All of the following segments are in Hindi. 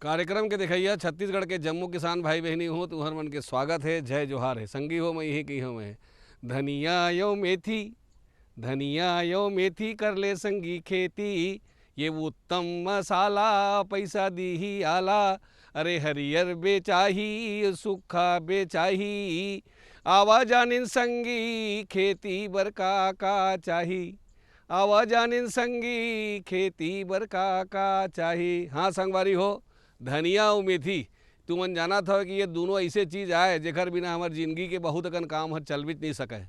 कार्यक्रम के दिखैया छत्तीसगढ़ के जम्मू किसान भाई बहनी हो तुहर मन के स्वागत है। जय जोहार है। संगी हो मैं यही की हो मैं धनिया यो मेथी कर ले संगी खेती, ये उत्तम मसाला पैसा दी ही आला। अरे हरियर बेचाही सूखा बेचाही, आवा जानिन संगी खेती बर का चाही। आवा जानिन संगी खेती बर का चाही। हाँ संगवारी हो, धनिया और मेथी तुमन जाना था कि ये दोनों ऐसे चीज़ आए जेकर बिना हमार जिंदगी के बहुत अकन काम हर चल भी नहीं सके।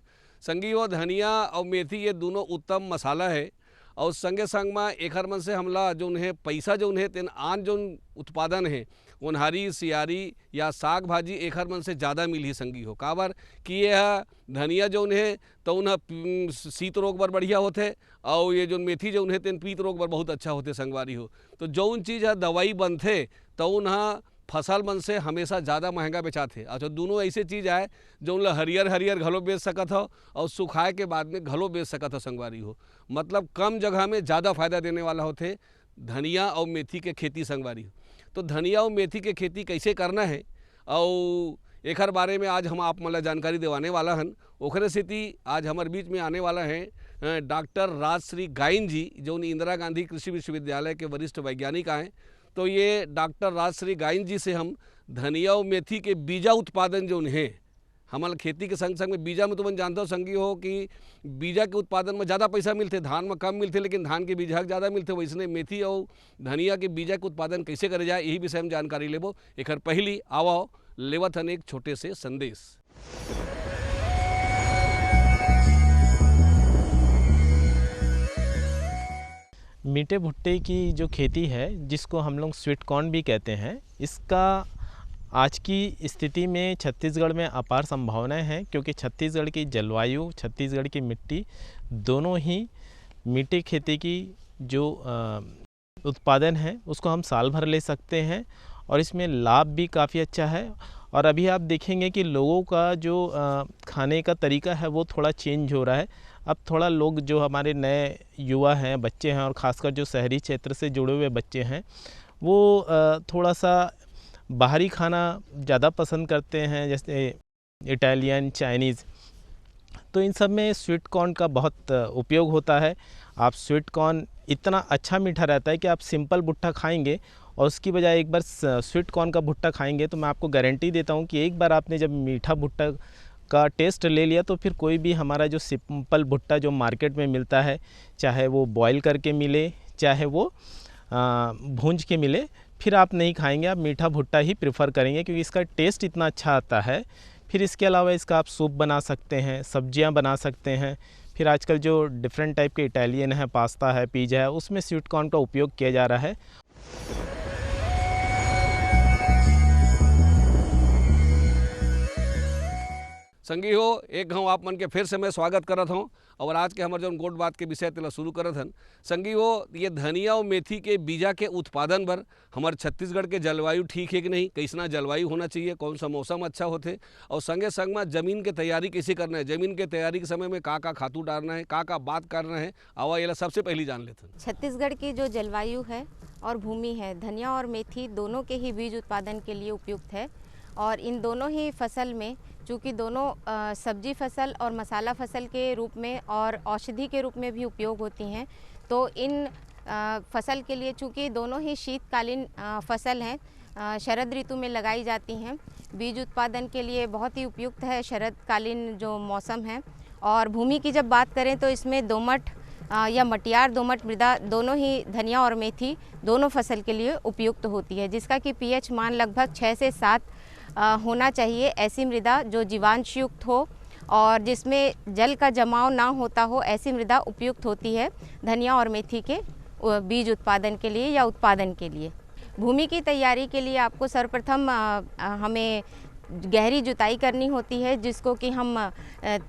संगी हो, धनिया और मेथी ये दोनों उत्तम मसाला है और संगे संग में एकर मन से हमला जो उन्हें पैसा जो उन्हें तेन आन जो उत्पादन है उन्हारी सियारी या साग भाजी एकर मन से ज़्यादा मिली संगी हो। काबर कि यह धनिया जो उन्हें तो उन्हें शीत रोग बर बढ़िया होते और ये जो मेथी जो उन्हें तेन पीत रोग बर बहुत अच्छा होते संगवारी हो। तो जौन चीज़ है दवाई बनते तो उन्हें फसल मन से हमेशा ज़्यादा महंगा बेचाते। अच्छा दोनों ऐसे चीज़ आए जो उन हरियर हरियर घलो बेच सकत हो और सुखाए के बाद में घलो बेच सकत हो संगवारी हो। मतलब कम जगह में ज़्यादा फायदा देने वाला होते धनिया और मेथी के खेती संगवारी हो। तो धनिया और मेथी के खेती कैसे करना है और एकर बारे में आज हम आप मतलब जानकारी देवाने वाला हन। ओखरे सेती आज हमारे बीच में आने वाला है डॉक्टर राजश्री गाइन जी, जो इंदिरा गांधी कृषि विश्वविद्यालय के वरिष्ठ वैज्ञानिक आए। तो ये डॉक्टर राजश्री गाइन जी से हम धनिया और मेथी के बीजा उत्पादन जो है हमारे खेती के संग संग में बीजा में तुम जानते हो संगी हो कि बीजा के उत्पादन में ज़्यादा पैसा मिलते, धान में कम मिलते, लेकिन धान के बीजा ज़्यादा मिलते। वैसने मेथी और धनिया के बीजा के उत्पादन कैसे करे जाए यही विषय में जानकारी लेबो। एक पहली आओ लेवत हन एक छोटे से संदेश। मीठे भुट्टे की जो खेती है जिसको हम लोग स्वीट कॉर्न भी कहते हैं, इसका आज की स्थिति में छत्तीसगढ़ में अपार संभावनाएं हैं, क्योंकि छत्तीसगढ़ की जलवायु, छत्तीसगढ़ की मिट्टी दोनों ही मीठे खेती की जो उत्पादन है उसको हम साल भर ले सकते हैं और इसमें लाभ भी काफ़ी अच्छा है। और अभी आप देखेंगे कि लोगों का जो खाने का तरीका है वो थोड़ा चेंज हो रहा है। अब थोड़ा लोग जो हमारे नए युवा हैं, बच्चे हैं, और ख़ासकर जो शहरी क्षेत्र से जुड़े हुए बच्चे हैं वो थोड़ा सा बाहरी खाना ज़्यादा पसंद करते हैं, जैसे इटालियन, चाइनीज़। तो इन सब में स्वीट कॉर्न का बहुत उपयोग होता है। आप स्वीट कॉर्न इतना अच्छा मीठा रहता है कि आप सिंपल भुट्टा खाएंगे और उसकी बजाय एक बार स्वीट कॉर्न का भुट्टा खाएंगे तो मैं आपको गारंटी देता हूँ कि एक बार आपने जब मीठा भुट्टा का टेस्ट ले लिया तो फिर कोई भी हमारा जो सिंपल भुट्टा जो मार्केट में मिलता है, चाहे वो बॉईल करके मिले चाहे वो भूंज के मिले, फिर आप नहीं खाएंगे, आप मीठा भुट्टा ही प्रेफर करेंगे क्योंकि इसका टेस्ट इतना अच्छा आता है। फिर इसके अलावा इसका आप सूप बना सकते हैं, सब्जियां बना सकते हैं। फिर आजकल जो डिफरेंट टाइप के इटालियन है, पास्ता है, पिज़्ज़ा है, उसमें स्वीट कॉर्न का उपयोग किया जा रहा है। संगी हो, एक हम आप मन के फिर से मैं स्वागत करत हूँ और आज के हमारे जो गोट बात के विषय तेला शुरू करत हन। संगी हो, ये धनिया और मेथी के बीजा के उत्पादन बर हमारे छत्तीसगढ़ के जलवायु ठीक है कि नहीं, कैसना जलवायु होना चाहिए, कौन सा मौसम अच्छा होते और संगे संग में ज़मीन के तैयारी कैसे करना है, ज़मीन के तैयारी के समय में का खातू डालना है, का बात करना है, आवा ये सबसे पहली जान लेते हैं। छत्तीसगढ़ की जो जलवायु है और भूमि है, धनिया और मेथी दोनों के ही बीज उत्पादन के लिए उपयुक्त है। और इन दोनों ही फसल में चूँकि दोनों सब्जी फसल और मसाला फसल के रूप में और औषधि के रूप में भी उपयोग होती हैं, तो इन फसल के लिए चूँकि दोनों ही शीतकालीन फसल हैं, शरद ऋतु में लगाई जाती हैं, बीज उत्पादन के लिए बहुत ही उपयुक्त है शरदकालीन जो मौसम है। और भूमि की जब बात करें तो इसमें दोमट या मटियार दोमट मृदा दोनों ही धनिया और मेथी दोनों फसल के लिए उपयुक्त होती है, जिसका कि पीएच मान लगभग 6 से 7 होना चाहिए। ऐसी मृदा जो जीवांश युक्त हो और जिसमें जल का जमाव ना होता हो, ऐसी मृदा उपयुक्त होती है धनिया और मेथी के बीज उत्पादन के लिए या उत्पादन के लिए। भूमि की तैयारी के लिए आपको सर्वप्रथम हमें गहरी जुताई करनी होती है, जिसको कि हम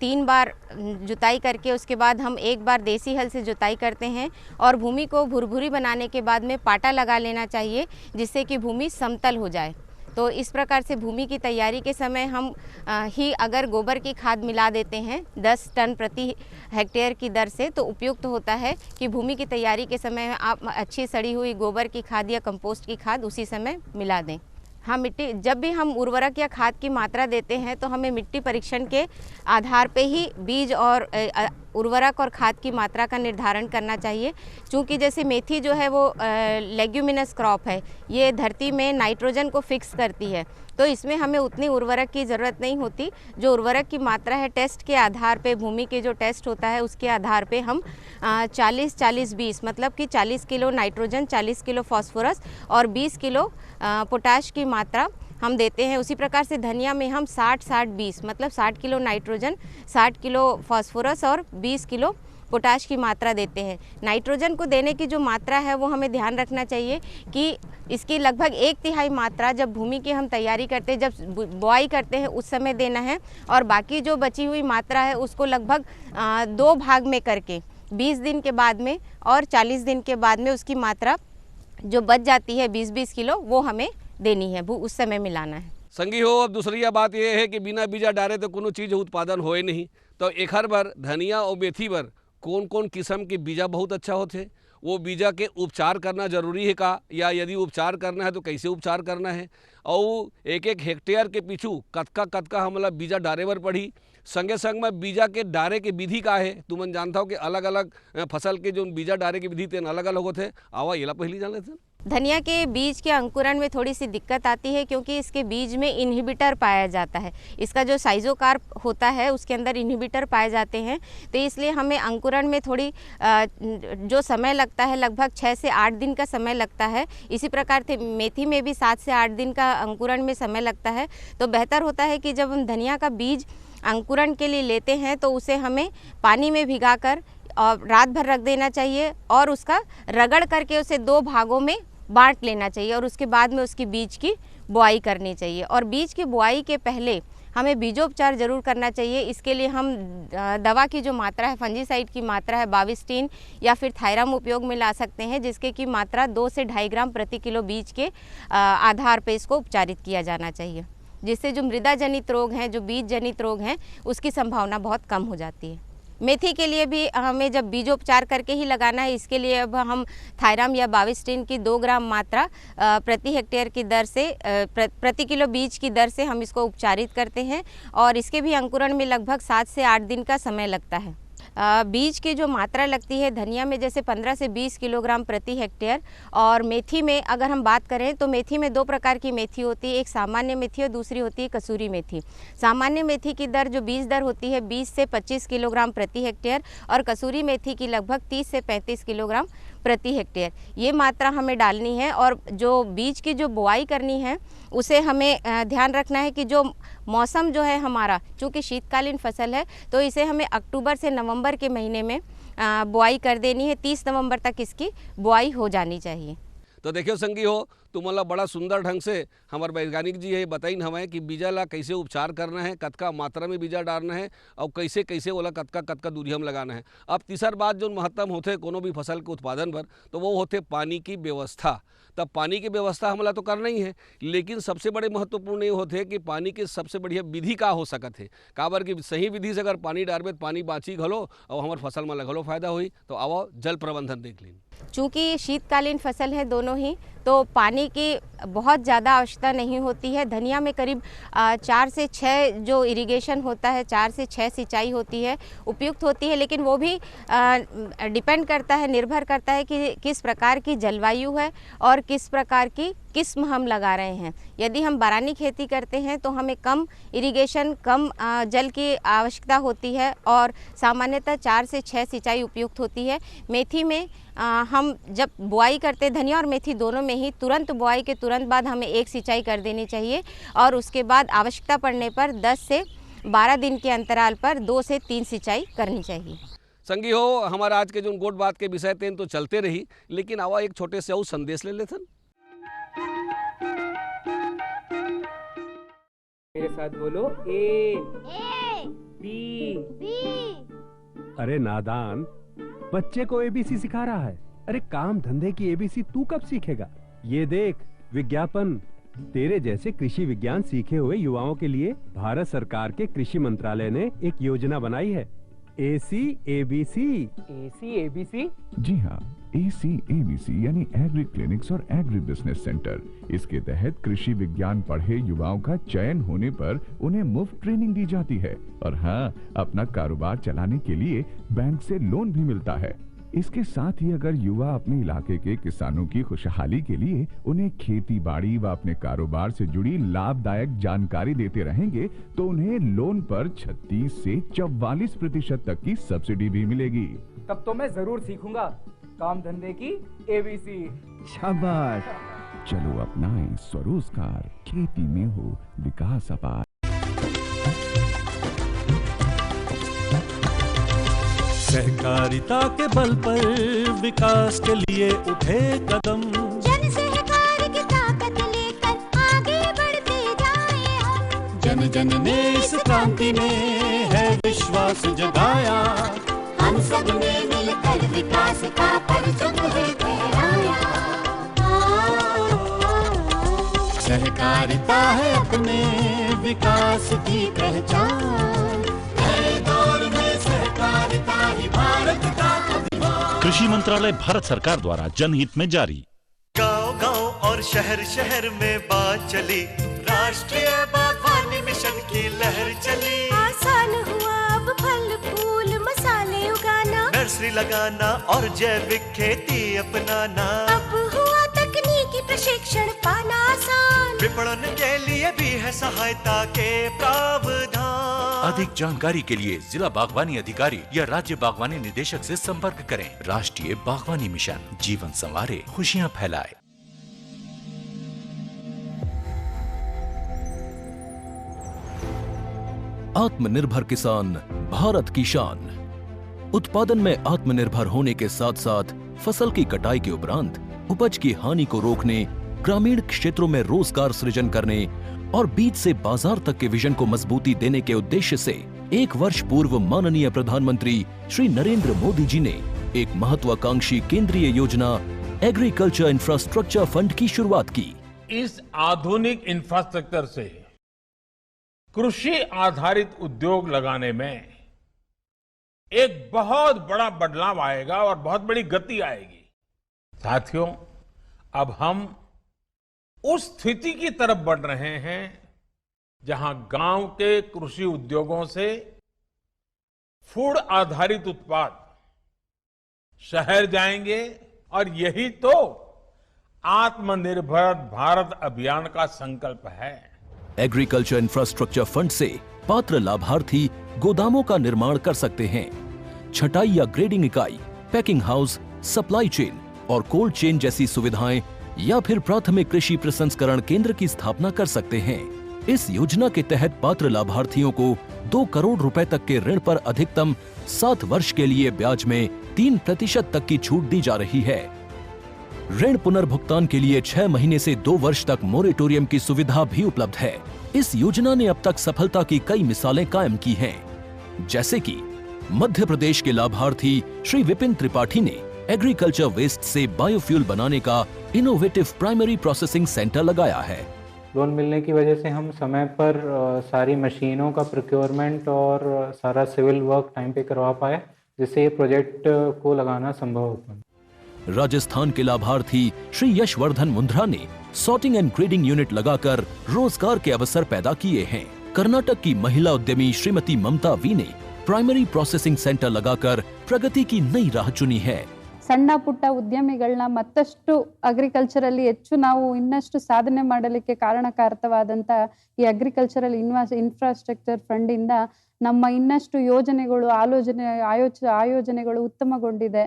3 बार जुताई करके उसके बाद हम 1 बार देसी हल से जुताई करते हैं और भूमि को भुरभुरी बनाने के बाद में पाटा लगा लेना चाहिए, जिससे कि भूमि समतल हो जाए। तो इस प्रकार से भूमि की तैयारी के समय हम ही अगर गोबर की खाद मिला देते हैं 10 टन प्रति हेक्टेयर की दर से, तो उपयुक्त होता है कि भूमि की तैयारी के समय आप अच्छी सड़ी हुई गोबर की खाद या कंपोस्ट की खाद उसी समय मिला दें। हाँ, मिट्टी जब भी हम उर्वरक या खाद की मात्रा देते हैं तो हमें मिट्टी परीक्षण के आधार पे ही बीज और उर्वरक और खाद की मात्रा का निर्धारण करना चाहिए। चूँकि जैसे मेथी जो है वो लेग्यूमिनस क्रॉप है, ये धरती में नाइट्रोजन को फिक्स करती है, तो इसमें हमें उतनी उर्वरक की ज़रूरत नहीं होती। जो उर्वरक की मात्रा है टेस्ट के आधार पे, भूमि के जो टेस्ट होता है उसके आधार पे हम 40-40-20 मतलब कि 40 किलो नाइट्रोजन, 40 किलो फास्फोरस और 20 किलो पोटाश की मात्रा हम देते हैं। उसी प्रकार से धनिया में हम 60-60-20 मतलब 60 किलो नाइट्रोजन, 60 किलो फास्फोरस और 20 किलो पोटाश की मात्रा देते हैं। नाइट्रोजन को देने की जो मात्रा है वो हमें ध्यान रखना चाहिए कि इसकी लगभग 1/3 मात्रा जब भूमि की हम तैयारी करते हैं, जब बुआई करते हैं उस समय देना है, और बाकी जो बची हुई मात्रा है उसको लगभग 2 भाग में करके 20 दिन के बाद में और 40 दिन के बाद में उसकी मात्रा जो बच जाती है 20-20 किलो वो हमें देनी है, वो उस समय मिलाना है। संगी हो, अब दूसरी बात यह है कि बिना बीजा डारे तो कोनो चीज़ उत्पादन होए नहीं। तो एखर बर धनिया और मेथी बर कौन कौन किस्म के बीजा बहुत अच्छा होते, वो बीजा के उपचार करना जरूरी है का, या यदि उपचार करना है तो कैसे उपचार करना है, और एक हेक्टेयर के पीछू कतका हमला बीजा डारे बर पड़ी, संगे संग में बीजा के डारे के विधि का है। तुमन जानता हो कि अलग अलग फसल के जो बीजा डारे के विधि तेन अलग अलग होते। आवा येला पहली जान लेते। धनिया के बीज के अंकुरण में थोड़ी सी दिक्कत आती है क्योंकि इसके बीज में इनहिबिटर पाया जाता है। इसका जो साइजोकार्प होता है उसके अंदर इनहिबिटर पाए जाते हैं, तो इसलिए हमें अंकुरण में थोड़ी जो समय लगता है लगभग 6 से 8 दिन का समय लगता है। इसी प्रकार से मेथी में भी 7 से 8 दिन का अंकुरण में समय लगता है। तो बेहतर होता है कि जब हम धनिया का बीज अंकुरण के लिए लेते हैं तो उसे हमें पानी में भिगाकर और रात भर रख देना चाहिए और उसका रगड़ करके उसे 2 भागों में बांट लेना चाहिए, और उसके बाद में उसकी बीज की बुआई करनी चाहिए। और बीज की बुआई के पहले हमें बीजोपचार जरूर करना चाहिए। इसके लिए हम दवा की जो मात्रा है, फंजीसाइड की मात्रा है, बाविस्टीन या फिर थायराम उपयोग में ला सकते हैं, जिसके की मात्रा 2 से 2.5 ग्राम प्रति किलो बीज के आधार पर इसको उपचारित किया जाना चाहिए, जिससे जो मृदा जनित रोग हैं, जो बीज जनित रोग हैं, उसकी संभावना बहुत कम हो जाती है। मेथी के लिए भी हमें जब बीजोपचार करके ही लगाना है, इसके लिए अब हम थायराम या बाविस्टीन की 2 ग्राम मात्रा प्रति हेक्टेयर की दर से प्रति किलो बीज की दर से हम इसको उपचारित करते हैं, और इसके भी अंकुरण में लगभग 7 से 8 दिन का समय लगता है। बीज की जो मात्रा लगती है धनिया में जैसे 15 से 20 किलोग्राम प्रति हेक्टेयर, और मेथी में अगर हम बात करें तो मेथी में 2 प्रकार की मेथी होती है, एक सामान्य मेथी और दूसरी होती है कसूरी मेथी। सामान्य मेथी की दर जो बीज दर होती है 20 से 25 किलोग्राम प्रति हेक्टेयर, और कसूरी मेथी की लगभग 30 से 35 किलोग्राम प्रति हेक्टेयर। ये मात्रा हमें डालनी है, और जो बीज की जो बुआई करनी है उसे हमें ध्यान रखना है कि जो मौसम जो है हमारा, चूँकि शीतकालीन फसल है, तो इसे हमें अक्टूबर से नवंबर के महीने में बुआई कर देनी है। 30 नवंबर तक इसकी बुआई हो जानी चाहिए। तो देखियो संगी हो, तुमला बड़ा सुंदर ढंग से हमारे वैज्ञानिक जी है बताइन हमें कि बीजा ला कैसे उपचार करना है, कतका मात्रा में बीजा डालना है, और कैसे कैसे ओला कतका दूरी हम लगाना है। अब तीसर बात जो महत्तम होते कोनो भी फसल के उत्पादन पर, तो वो होते पानी की व्यवस्था। तब पानी की व्यवस्था हमला तो करना ही है, लेकिन सबसे बड़े महत्वपूर्ण ये होते हैं कि पानी के सबसे बढ़िया विधि का हो सकत है। काबर कि सही विधि से अगर पानी डालबे तो पानी बाँची घलो और हमारे फसल में घलो फायदा हुई। तो आओ जल प्रबंधन देख लें। चूँकि शीतकालीन फसल है दोनों ही, तो पानी की बहुत ज़्यादा आवश्यकता नहीं होती है। धनिया में करीब 4 से 6 जो इरिगेशन होता है, 4 से 6 सिंचाई होती है, उपयुक्त होती है, लेकिन वो भी डिपेंड करता है, निर्भर करता है कि किस प्रकार की जलवायु है और किस प्रकार की किस्म हम लगा रहे हैं। यदि हम बारानी खेती करते हैं तो हमें कम इरिगेशन, कम जल की आवश्यकता होती है, और सामान्यतः 4 से 6 सिंचाई उपयुक्त होती है। मेथी में हम जब बुआई करते, धनिया और मेथी दोनों में ही तुरंत बुआई के तुरंत बाद हमें 1 सिंचाई कर देनी चाहिए, और उसके बाद आवश्यकता पड़ने पर 10 से 12 दिन के अंतराल पर 2 से 3 सिंचाई करनी चाहिए। संगी हो, हमारा आज के जो गोट बात के विषय थे तो चलते रही, लेकिन आवा एक छोटे से और संदेश ले लेते। मेरे साथ बोलो ए बी। अरे नादान, बच्चे को एबीसी सिखा रहा है। अरे काम धंधे की एबीसी तू कब सीखेगा? ये देख, विज्ञापन तेरे जैसे कृषि विज्ञान सीखे हुए युवाओं के लिए भारत सरकार के कृषि मंत्रालय ने एक योजना बनाई है, ACABC। ACABC? जी हाँ, ACABC यानी एग्री क्लिनिक्स और एग्री बिजनेस सेंटर। इसके तहत कृषि विज्ञान पढ़े युवाओं का चयन होने पर उन्हें मुफ्त ट्रेनिंग दी जाती है और हाँ, अपना कारोबार चलाने के लिए बैंक से लोन भी मिलता है। इसके साथ ही अगर युवा अपने इलाके के किसानों की खुशहाली के लिए उन्हें खेती बाड़ी व अपने कारोबार से जुड़ी लाभदायक जानकारी देते रहेंगे तो उन्हें लोन पर 36 से 44% तक की सब्सिडी भी मिलेगी। तब तो मैं जरूर सीखूंगा काम धंधे की ABC। शाबाश, चलो अपनाएं स्वरोजगार, खेती में हो विकास अपार। सहकारिता के बल पर विकास के लिए उठे कदम, जन सहकार की ताकत लेकर आगे बढ़ते जाएं हम। जन जन ने इस क्रांति में है विश्वास जगाया, हम सब ने मिलकर विकास का परचम है फहराया। सहकारिता है अपने विकास की पहचान, नए दौर में सहकारिता ही भारत का अभिमान। कृषि मंत्रालय भारत सरकार द्वारा जनहित में जारी। गांव-गांव और शहर-शहर में बात चली, राष्ट्रीय बागवानी मिशन की लहर चली। आसान हुआ अब फल फूल मसाले उगाना, नर्सरी लगाना और जैविक खेती अपनाना। अब हुआ तकनीकी प्रशिक्षण पाना आसान, विपणन के लिए भी है सहायता के प्रावधान। अधिक जानकारी के लिए जिला बागवानी अधिकारी या राज्य बागवानी निदेशक से संपर्क करें। राष्ट्रीय बागवानी मिशन, जीवन संवारे, खुशियां फैलाए। आत्मनिर्भर किसान भारत की शान। उत्पादन में आत्मनिर्भर होने के साथ साथ फसल की कटाई के उपरांत उपज की हानि को रोकने, ग्रामीण क्षेत्रों में रोजगार सृजन करने और बीज से बाजार तक के विजन को मजबूती देने के उद्देश्य से 1 वर्ष पूर्व माननीय प्रधानमंत्री श्री नरेंद्र मोदी जी ने एक महत्वाकांक्षी केंद्रीय योजना एग्रीकल्चर इंफ्रास्ट्रक्चर फंड की शुरुआत की। इस आधुनिक इंफ्रास्ट्रक्चर से कृषि आधारित उद्योग लगाने में एक बहुत बड़ा बदलाव आएगा और बहुत बड़ी गति आएगी। साथियों, अब हम उस स्थिति की तरफ बढ़ रहे हैं जहां गांव के कृषि उद्योगों से फूड आधारित उत्पाद शहर जाएंगे और यही तो आत्मनिर्भर भारत अभियान का संकल्प है। एग्रीकल्चर इंफ्रास्ट्रक्चर फंड से पात्र लाभार्थी गोदामों का निर्माण कर सकते हैं, छटाई या ग्रेडिंग इकाई, पैकिंग हाउस, सप्लाई चेन और कोल्ड चेन जैसी सुविधाएं या फिर प्राथमिक कृषि प्रसंस्करण केंद्र की स्थापना कर सकते हैं। इस योजना के तहत पात्र लाभार्थियों को 2 करोड़ रुपए तक के ऋण पर अधिकतम 7 वर्ष के लिए ब्याज में 3% तक की छूट दी जा रही है। ऋण पुनर्भुगतान के लिए 6 महीने से 2 वर्ष तक मोरेटोरियम की सुविधा भी उपलब्ध है। इस योजना ने अब तक सफलता की कई मिसालें कायम की हैं, जैसे कि मध्य प्रदेश के लाभार्थी श्री विपिन त्रिपाठी ने एग्रीकल्चर वेस्ट से बायोफ्यूल बनाने का इनोवेटिव प्राइमरी प्रोसेसिंग सेंटर लगाया है। लोन मिलने की वजह से हम समय पर सारी मशीनों का प्रोक्योरमेंट और सारा सिविल वर्क टाइम पे करवा पाए, जिससे ये प्रोजेक्ट को लगाना संभव हो पाया। राजस्थान के लाभार्थी श्री यशवर्धन मुंद्रा ने सॉर्टिंग एंड ग्रेडिंग यूनिट लगाकर रोजगार के अवसर पैदा किए हैं। कर्नाटक की महिला उद्यमी श्रीमती ममता वी ने प्राइमरी प्रोसेसिंग सेंटर लगाकर प्रगति की नई राह चुनी है। ಸಣ್ಣ ಪುಟ್ಟ ಉದ್ಯಮಿಗಳನ್ನ ಮತ್ತಷ್ಟು ಅಗ್ರಿಕಲ್ಚರಲ್ಲಿ ಹೆಚ್ಚು ನಾವು ಇನ್ನಷ್ಟು ಸಾಧನೆ ಮಾಡಲಿಕ್ಕೆ ಕಾರಣಕಾರಕವಾದಂತ ಈ ಅಗ್ರಿಕಲ್ಚರಲ್ ಇನ್ಫ್ರಾಸ್ಟ್ರಕ್ಚರ್ ಫಂಡ್ ಇಂದ ನಮ್ಮ ಇನ್ನಷ್ಟು ಯೋಜನೆಗಳು ಆಯೋಜನೆಗಳು ಉತ್ತಮಗೊಂಡಿದೆ।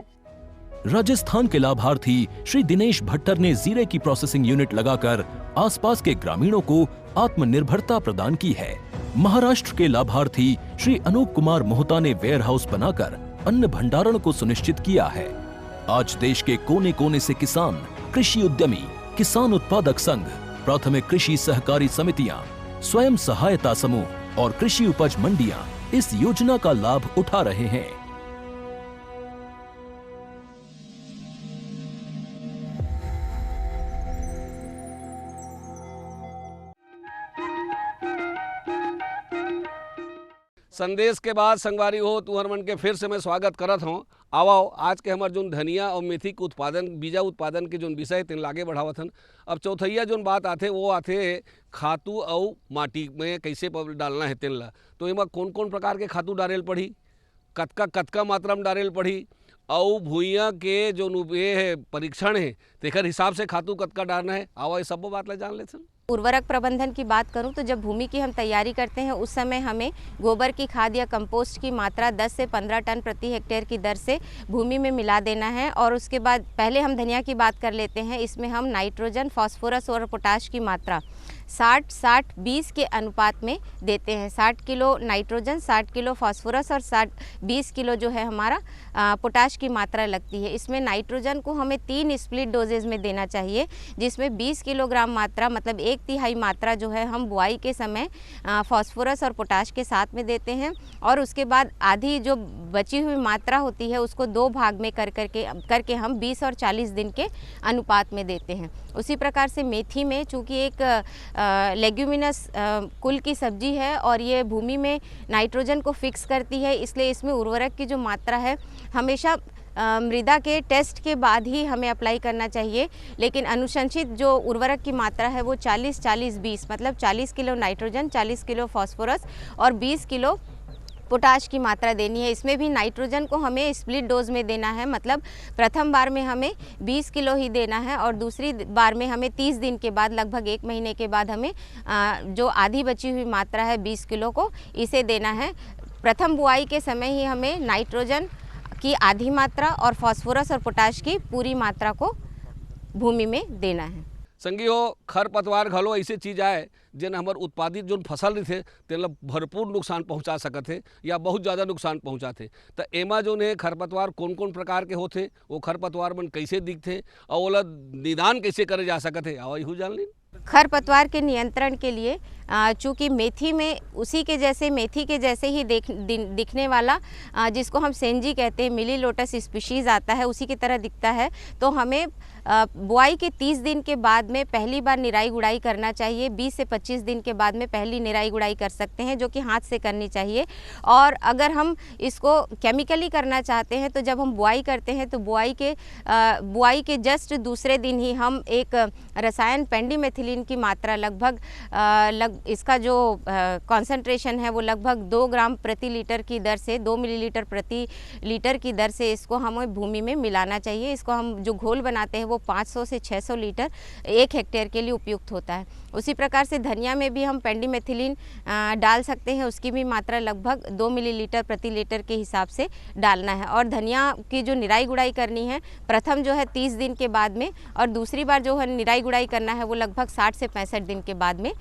राजस्थान के लाभार्थी श्री दिनेश भट्टर ने जीरे की प्रोसेसिंग यूनिट लगाकर आसपास के ग्रामीणों को आत्मनिर्भरता प्रदान की है। महाराष्ट्र के लाभार्थी श्री अनूप कुमार मोहता ने वेयर हाउस बनाकर अन्न भंडारण को सुनिश्चित किया है। आज देश के कोने कोने से किसान, कृषि उद्यमी, किसान उत्पादक संघ, प्राथमिक कृषि सहकारी समितियां, स्वयं सहायता समूह और कृषि उपज मंडियां इस योजना का लाभ उठा रहे हैं। संदेश के बाद संगवारी हो तुहर मन के फिर से मैं स्वागत करत हूँ। आओ आज के हमार जोन धनिया और मेथी के उत्पादन बीजा उत्पादन के जोन विषय तेन लागे बढ़ावत हन। अब चौथैया जोन बात आथे वो आथे खातू और माटी में कैसे डालना है तेन ला। तो एमा कौन कौन प्रकार के खातू डालेल पड़ी, कतका मात्रा में डालेल पड़ी और भुइयाँ के जो ये है परीक्षण है तेकर हिसाब से खातू कतका डालना है। आओ ये सब बात ला जान लेते हैं। उर्वरक प्रबंधन की बात करूं तो जब भूमि की हम तैयारी करते हैं उस समय हमें गोबर की खाद या कंपोस्ट की मात्रा 10 से 15 टन प्रति हेक्टेयर की दर से भूमि में मिला देना है। और उसके बाद पहले हम धनिया की बात कर लेते हैं। इसमें हम नाइट्रोजन, फास्फोरस और पोटाश की मात्रा 60-60-20 के अनुपात में देते हैं। 60 किलो नाइट्रोजन, 60 किलो फास्फोरस और 20 किलो जो है हमारा पोटाश की मात्रा लगती है। इसमें नाइट्रोजन को हमें 3 स्प्लिट डोजेज में देना चाहिए, जिसमें 20 किलोग्राम मात्रा मतलब 1/3 मात्रा जो है हम बुआई के समय फास्फोरस और पोटाश के साथ में देते हैं। और उसके बाद आधी जो बची हुई मात्रा होती है उसको 2 भाग में करके हम 20 और 40 दिन के अनुपात में देते हैं। उसी प्रकार से मेथी में चूँकि एक लेग्यूमिनस कुल की सब्जी है और ये भूमि में नाइट्रोजन को फिक्स करती है, इसलिए इसमें उर्वरक की जो मात्रा है हमेशा मृदा के टेस्ट के बाद ही हमें अप्लाई करना चाहिए। लेकिन अनुशंसित जो उर्वरक की मात्रा है वो 40-40-20 मतलब 40 किलो नाइट्रोजन, 40 किलो फास्फोरस और 20 किलो पोटाश की मात्रा देनी है। इसमें भी नाइट्रोजन को हमें स्प्लिट डोज में देना है, मतलब प्रथम बार में हमें 20 किलो ही देना है और दूसरी बार में हमें 30 दिन के बाद लगभग 1 महीने के बाद हमें जो आधी बची हुई मात्रा है 20 किलो को इसे देना है। प्रथम बुआई के समय ही हमें नाइट्रोजन की आधी मात्रा और फास्फोरस और पोटाश की पूरी मात्रा को भूमि में देना है। संगी हो खरपतवार घलो ऐसे चीज आए जिन हमार उत्पादित जो फसल रही तेला भरपूर नुकसान पहुंचा सकत है या बहुत ज़्यादा नुकसान पहुंचाते। तो एमा जो है खरपतवार कौन कौन प्रकार के होते, वो खरपतवार मन कैसे दिखते और ओला निदान कैसे करे जा सकत है, आओ यहू जान ली। खरपतवार के नियंत्रण के लिए चूँकि मेथी में उसी के जैसे मेथी के जैसे ही दिखने वाला जिसको हम सेंजी कहते हैं, मिली लोटस स्पीशीज़ आता है, उसी की तरह दिखता है। तो हमें बुआई के 30 दिन के बाद में पहली बार निराई गुड़ाई करना चाहिए। 20 से 25 दिन के बाद में पहली निराई गुड़ाई कर सकते हैं, जो कि हाथ से करनी चाहिए। और अगर हम इसको केमिकली करना चाहते हैं तो जब हम बुआई करते हैं तो बुआई के जस्ट दूसरे दिन ही हम एक रसायन पेंडिमेथिलीन की मात्रा लगभग इसका जो कॉन्सेंट्रेशन है वो लगभग 2 ग्राम प्रति लीटर की दर से 2 मिलीलीटर प्रति लीटर की दर से इसको हमें भूमि में मिलाना चाहिए। इसको हम जो घोल बनाते हैं वो 500 से 600 लीटर 1 हेक्टेयर के लिए उपयुक्त होता है। उसी प्रकार से धनिया में भी हम पेंडिमेथिलीन डाल सकते हैं, उसकी भी मात्रा लगभग 2 मिलीलीटर प्रति लीटर के हिसाब से डालना है। और धनिया की जो निराई गुड़ाई करनी है प्रथम जो है 30 दिन के बाद में और दूसरी बार जो है निराई गुड़ाई करना है वो लगभग 60 से 65 दिन के बाद में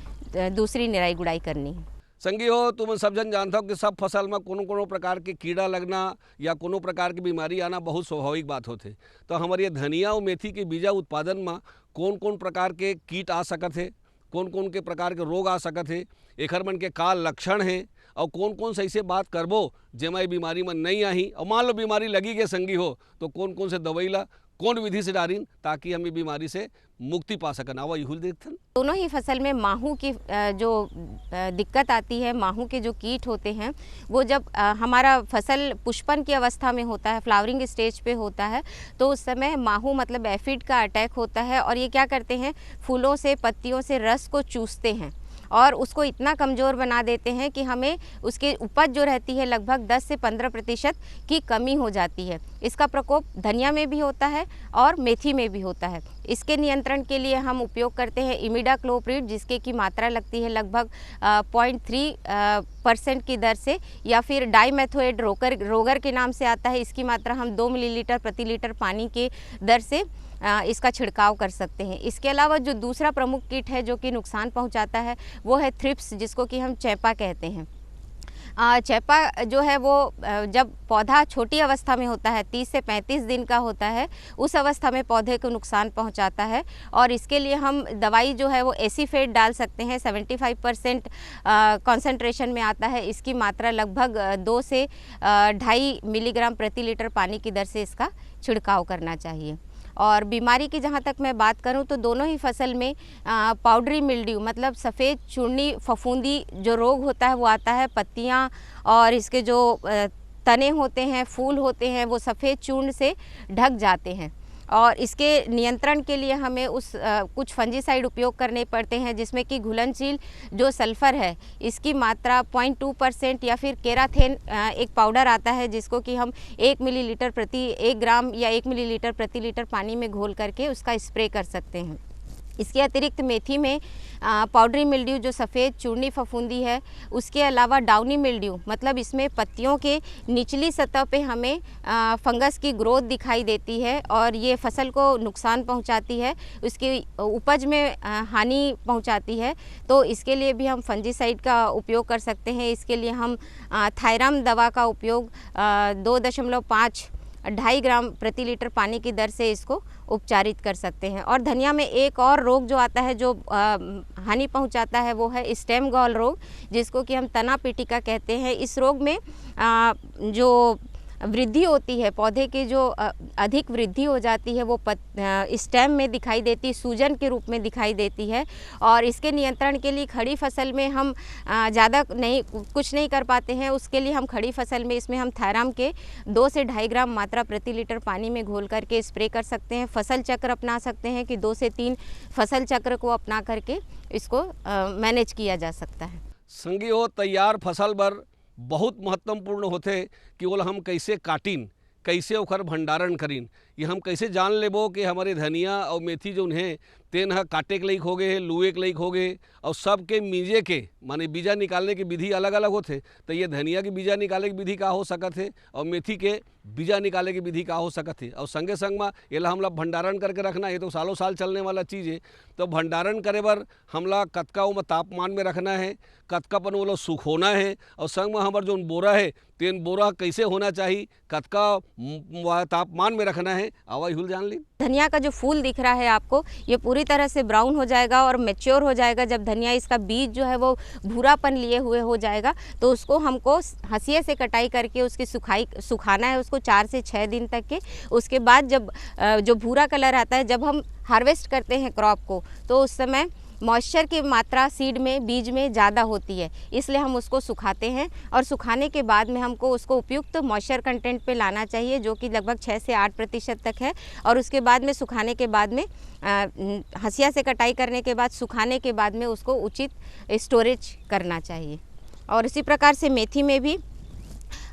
दूसरी निराई गुड़ाई करनी है। संगी हो तुम सब जन जानता हो कि सब फसल में कोनो प्रकार के कीड़ा लगना या कोनो प्रकार की बीमारी आना बहुत स्वाभाविक बात होते। तो हमारे ये धनिया और मेथी के बीजा उत्पादन में कौन कौन प्रकार के कीट आ सकत है, कौन कौन के प्रकार के रोग आ सकत है, एकर मन के का लक्षण है और कौन कौन से ऐसे बात करबो जेमा ये बीमारी में नहीं आई और मान लो बीमारी लगी के संगी हो तो कौन कौन से दवाई ला कौन विधि से डालीन ताकि हम ये बीमारी से मुक्ति पा सकन। आवा यहू देखते हैं। दोनों ही फसल में माहू की जो दिक्कत आती है, माहू के जो कीट होते हैं वो जब हमारा फसल पुष्पन की अवस्था में होता है, फ्लावरिंग स्टेज पे होता है, तो उस समय माहू मतलब एफिड का अटैक होता है और ये क्या करते हैं फूलों से पत्तियों से रस को चूसते हैं और उसको इतना कमज़ोर बना देते हैं कि हमें उसके उपज जो रहती है लगभग 10 से 15% की कमी हो जाती है। इसका प्रकोप धनिया में भी होता है और मेथी में भी होता है। इसके नियंत्रण के लिए हम उपयोग करते हैं इमिडाक्लोप्रिड, जिसके की मात्रा लगती है लगभग 0.3% की दर से, या फिर डाइमेथोएट रोगर के नाम से आता है। इसकी मात्रा हम 2 मिलीलीटर प्रति लीटर पानी के दर से इसका छिड़काव कर सकते हैं। इसके अलावा जो दूसरा प्रमुख कीट है जो कि नुकसान पहुंचाता है वो है थ्रिप्स, जिसको कि हम चैपा कहते हैं। चैपा जो है वो जब पौधा छोटी अवस्था में होता है 30 से 35 दिन का होता है, उस अवस्था में पौधे को नुकसान पहुंचाता है और इसके लिए हम दवाई जो है वो एसीफेट डाल सकते हैं। 75% कॉन्सेंट्रेशन में आता है। इसकी मात्रा लगभग 2 से 2.5 मिलीग्राम प्रति लीटर पानी की दर से इसका छिड़काव करना चाहिए। और बीमारी की जहाँ तक मैं बात करूँ तो दोनों ही फसल में पाउडरी मिल्ड्यू मतलब सफ़ेद चूर्णी फफूंदी जो रोग होता है वो आता है। पत्तियाँ और इसके जो तने होते हैं, फूल होते हैं, वो सफ़ेद चूर्ण से ढक जाते हैं और इसके नियंत्रण के लिए हमें कुछ फंजीसाइड उपयोग करने पड़ते हैं, जिसमें कि घुलनशील जो सल्फ़र है इसकी मात्रा 0.2% या फिर केराथेन एक पाउडर आता है जिसको कि हम 1 ग्राम या 1 मिलीलीटर प्रति लीटर पानी में घोल करके उसका स्प्रे कर सकते हैं। इसके अतिरिक्त मेथी में पाउडरी मिल्ड्यू जो सफ़ेद चूर्णी फफूंदी है, उसके अलावा डाउनी मिल्ड्यू मतलब इसमें पत्तियों के निचली सतह पे हमें फंगस की ग्रोथ दिखाई देती है और ये फसल को नुकसान पहुंचाती है, उसकी उपज में हानि पहुंचाती है। तो इसके लिए भी हम फंजीसाइड का उपयोग कर सकते हैं। इसके लिए हम थायराम दवा का उपयोग 2.5 ग्राम प्रति लीटर पानी की दर से इसको उपचारित कर सकते हैं। और धनिया में एक और रोग जो आता है जो हानि पहुंचाता है वो है स्टेम गॉल रोग, जिसको कि हम तना पिटिका कहते हैं। इस रोग में जो वृद्धि होती है, पौधे की जो अधिक वृद्धि हो जाती है वो स्टेम में दिखाई देती, सूजन के रूप में दिखाई देती है। और इसके नियंत्रण के लिए खड़ी फसल में हम ज़्यादा कुछ नहीं कर पाते हैं। उसके लिए हम खड़ी फसल में इसमें हम थायराम के 2 से 2.5 ग्राम मात्रा प्रति लीटर पानी में घोल करके स्प्रे कर सकते हैं। फसल चक्र अपना सकते हैं कि 2 से 3 फसल चक्र को अपना करके इसको मैनेज किया जा सकता है। संगी हो तैयार फसल बर बहुत महत्वपूर्ण होते कि ओला हम कैसे काटिन, कैसे ओकर भंडारण करीन। ये हम कैसे जान लेबो कि हमारे धनिया और मेथी जो हैं तेन ह काटे के लायक हो गए, लुए के लायक हो गए और सब के मीजे के माने बीजा निकालने की विधि अलग अलग होते। तो ये धनिया की बीजा निकाले की विधि का हो सकत है और मेथी के बीजा निकाले की विधि का हो सकत है। और संगे संग में ये हमला भंडारण करके रखना है तो सालों साल चलने वाला चीज़ है। तो भंडारण करे बर हमला कतका वो तापमान में रखना है, कतका पन वो सुखोना है और संग में हमार जो बोरा है तेन बोरा कैसे होना चाहिए, कतका तापमान में रखना है, आवाज हुल जान ली। धनिया का जो फूल दिख रहा है आपको, ये पूरी तरह से ब्राउन हो जाएगा और मैच्योर हो जाएगा। जब धनिया इसका बीज जो है वो भूरापन लिए हुए हो जाएगा तो उसको हमको हंसिये से कटाई करके उसकी सुखाना है उसको 4 से 6 दिन तक के। उसके बाद जब जो भूरा कलर आता है, जब हम हार्वेस्ट करते हैं क्रॉप को, तो उस समय मॉइस्चर की मात्रा सीड में, बीज में ज़्यादा होती है, इसलिए हम उसको सुखाते हैं। और सुखाने के बाद में हमको उसको उपयुक्त मॉइस्चर कंटेंट पे लाना चाहिए जो कि लगभग 6 से 8% तक है। और उसके बाद में सुखाने के बाद में हंसिया से कटाई करने के बाद सुखाने के बाद में उसको उचित स्टोरेज करना चाहिए। और इसी प्रकार से मेथी में भी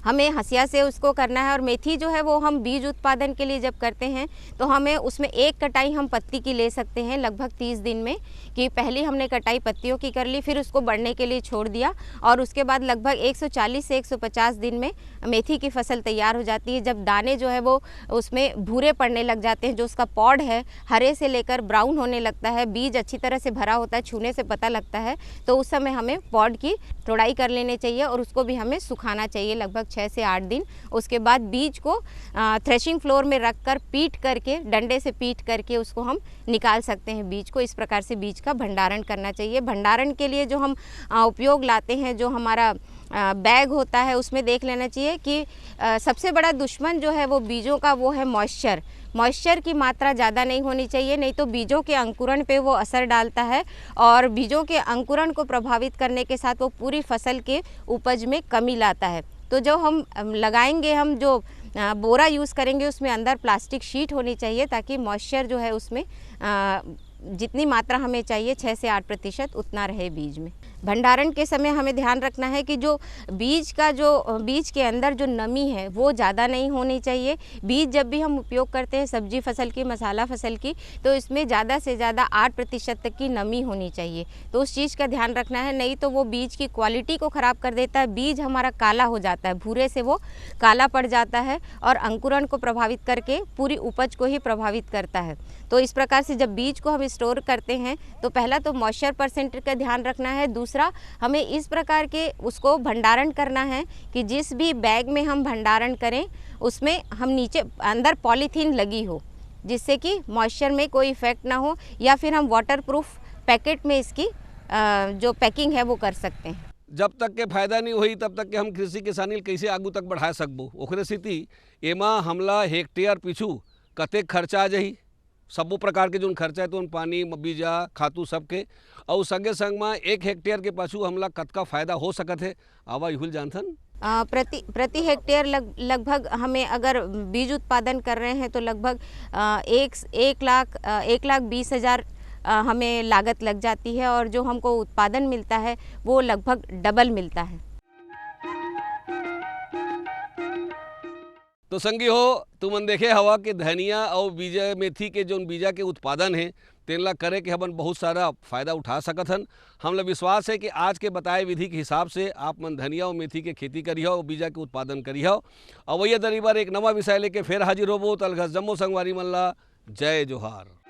हमें हंसिया से उसको करना है। और मेथी जो है वो हम बीज उत्पादन के लिए जब करते हैं तो हमें उसमें एक कटाई हम पत्ती की ले सकते हैं लगभग 30 दिन में, कि पहले हमने कटाई पत्तियों की कर ली, फिर उसको बढ़ने के लिए छोड़ दिया और उसके बाद लगभग 140 से 150 दिन में मेथी की फसल तैयार हो जाती है। जब दाने जो है वो उसमें भूरे पड़ने लग जाते हैं, जो उसका पॉड है हरे से लेकर ब्राउन होने लगता है, बीज अच्छी तरह से भरा होता है, छूने से पता लगता है, तो उस समय हमें पॉड की तोड़ाई कर लेनी चाहिए और उसको भी हमें सुखाना चाहिए लगभग 6 से 8 दिन। उसके बाद बीज को थ्रेशिंग फ्लोर में रखकर पीट करके, डंडे से पीट करके उसको हम निकाल सकते हैं बीज को। इस प्रकार से बीज का भंडारण करना चाहिए। भंडारण के लिए जो हम उपयोग लाते हैं, जो हमारा बैग होता है, उसमें देख लेना चाहिए कि सबसे बड़ा दुश्मन जो है वो बीजों का वो है मॉइस्चर। मॉइस्चर की मात्रा ज़्यादा नहीं होनी चाहिए, नहीं तो बीजों के अंकुरण पे वो असर डालता है और बीजों के अंकुरण को प्रभावित करने के साथ वो पूरी फसल के उपज में कमी लाता है। तो जो हम लगाएंगे, हम जो बोरा यूज़ करेंगे उसमें अंदर प्लास्टिक शीट होनी चाहिए ताकि मॉइस्चर जो है उसमें जितनी मात्रा हमें चाहिए 6 से 8% उतना रहे बीज में। भंडारण के समय हमें ध्यान रखना है कि जो बीज के अंदर जो नमी है वो ज़्यादा नहीं होनी चाहिए। बीज जब भी हम उपयोग करते हैं सब्जी फसल की, मसाला फसल की, तो इसमें ज़्यादा से ज़्यादा 8% तक की नमी होनी चाहिए। तो उस चीज़ का ध्यान रखना है, नहीं तो वो बीज की क्वालिटी को ख़राब कर देता है। बीज हमारा काला हो जाता है, भूरे से वो काला पड़ जाता है और अंकुरण को प्रभावित करके पूरी उपज को ही प्रभावित करता है। तो इस प्रकार से जब बीज को हम स्टोर करते हैं तो पहला तो मॉइस्चर परसेंट का ध्यान रखना है, दूसरा हमें इस प्रकार के उसको भंडारण करना है कि जिस भी बैग में हम भंडारण करें उसमें हम नीचे अंदर पॉलीथीन लगी हो, जिससे कि मॉइस्चर में कोई इफेक्ट ना हो, या फिर हम वाटरप्रूफ पैकेट में इसकी जो पैकिंग है वो कर सकते हैं। जब तक के फायदा नहीं हुई तब तक के हम कृषि किसानी कैसे आगू तक बढ़ा सकबो, ओकरे स्थिति एमा हमला हेक्टेयर पीछू कतेक खर्चा आ जाही, सबो प्रकार के जो खर्चा है तो पानी बीजा खातू सबके और संगे संग में 1 हेक्टेयर के पाछू हमला कतका फायदा हो सकत है आवा इहुल जानथन। प्रति हेक्टेयर लगभग हमें अगर बीज उत्पादन कर रहे हैं तो लगभग 1,20,000 हमें लागत लग जाती है और जो हमको उत्पादन मिलता है वो लगभग डबल मिलता है। तो संगी हो तुमन देखे हवा कि धनिया और बीजा मेथी के जो बीजा के उत्पादन है तेनला करे के हमन बहुत सारा फायदा उठा सकत हन। हमला विश्वास है कि आज के बताए विधि के हिसाब से आप मन धनिया और मेथी के खेती करिहो और बीजा के उत्पादन करिहो। और वही दरी बार एक नवा विषय लेके फिर हाजिर होबो। तलघस जम्मो संगवारी मन ला जय जोहार।